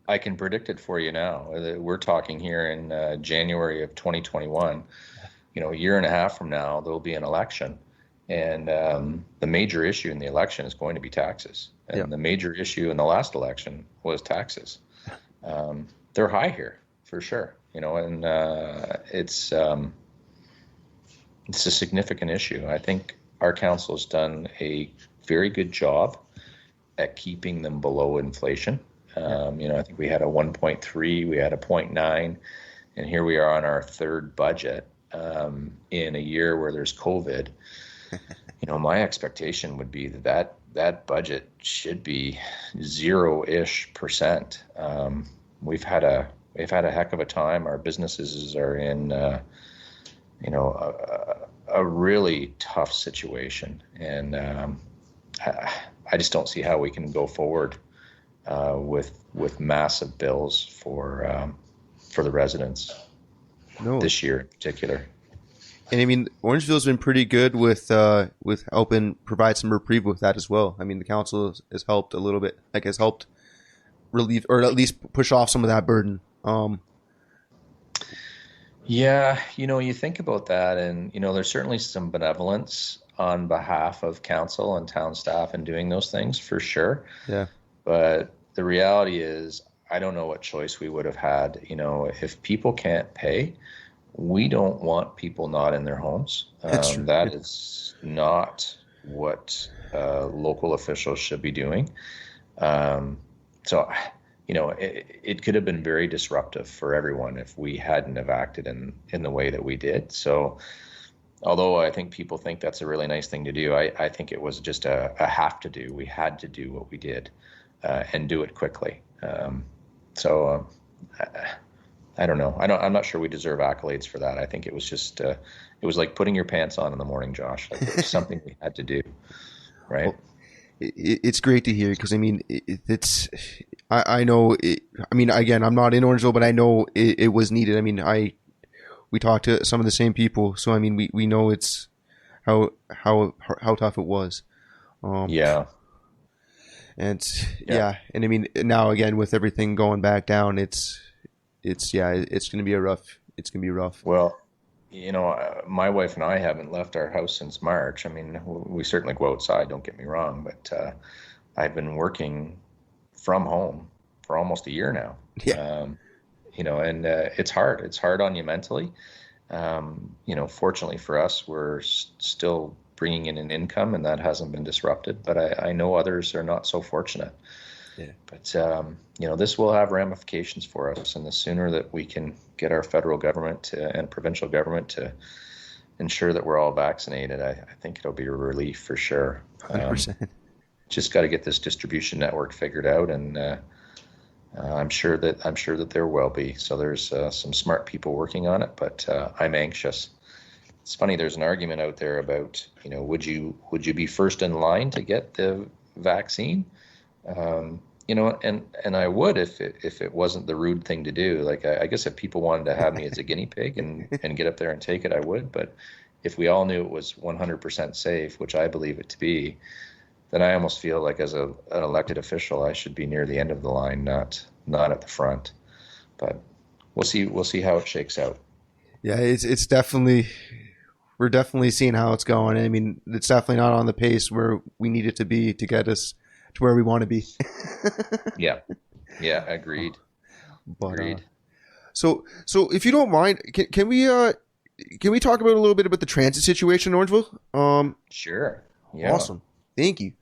I can predict it for you now. We're talking here in January of 2021. A year and a half from now, there'll be an election. And the major issue in the election is going to be taxes. Yeah. And the major issue in the last election was taxes. They're high here for sure. And it's a significant issue. I think our council has done a very good job at keeping them below inflation. I think we had a 1.3, we had a 0.9, and here we are on our third budget in a year where there's COVID. My expectation would be that budget should be 0-ish percent. We've had a heck of a time. Our businesses are in a really tough situation, and I just don't see how we can go forward with massive bills for the residents this year in particular. And I mean, Orangeville's been pretty good with helping provide some reprieve with that as well. I mean, the council has helped a little bit, has helped relieve or at least push off some of that burden. Yeah, you think about that, and there's certainly some benevolence on behalf of council and town staff in doing those things for sure. Yeah. But the reality is, I don't know what choice we would have had. If people can't pay, we don't want people not in their homes. That's true. That is not what local officials should be doing. So, it could have been very disruptive for everyone if we hadn't have acted in the way that we did. So, although I think people think that's a really nice thing to do, I think it was just a have to do. We had to do what we did and do it quickly. I don't know. I'm not sure we deserve accolades for that. I think it was just, it was like putting your pants on in the morning, Josh. Like it was something we had to do, right? Well, it's great to hear because I mean, I know. I mean, again, I'm not in Orangeville, but I know it was needed. I mean, we talked to some of the same people, so I mean, we know it's how tough it was. Yeah. And yeah, and I mean, now again with everything going back down, it's going to be rough. Well, my wife and I haven't left our house since March. I mean, we certainly go outside, don't get me wrong, but I've been working from home for almost a year now. Yeah. And it's hard. It's hard on you mentally. Fortunately for us, we're still bringing in an income, and that hasn't been disrupted. But I know others are not so fortunate. Yeah. But this will have ramifications for us, and the sooner that we can get our federal government and provincial government to ensure that we're all vaccinated, I think it'll be a relief for sure. 100%. Just got to get this distribution network figured out, and I'm sure that there will be. So there's some smart people working on it, but I'm anxious. It's funny. There's an argument out there about would you be first in line to get the vaccine? And I would if it wasn't the rude thing to do. Like I guess if people wanted to have me as a guinea pig and get up there and take it, I would. But if we all knew it was 100% safe, which I believe it to be, then I almost feel like as an elected official, I should be near the end of the line, not at the front. But we'll see how it shakes out. Yeah, it's definitely, we're definitely seeing how it's going. I mean, it's definitely not on the pace where we need it to be to get us to where we want to be. Yeah, agreed. But, agreed. So if you don't mind, can we talk about a little bit about the transit situation in Orangeville? Sure. Yeah. Awesome. Thank you.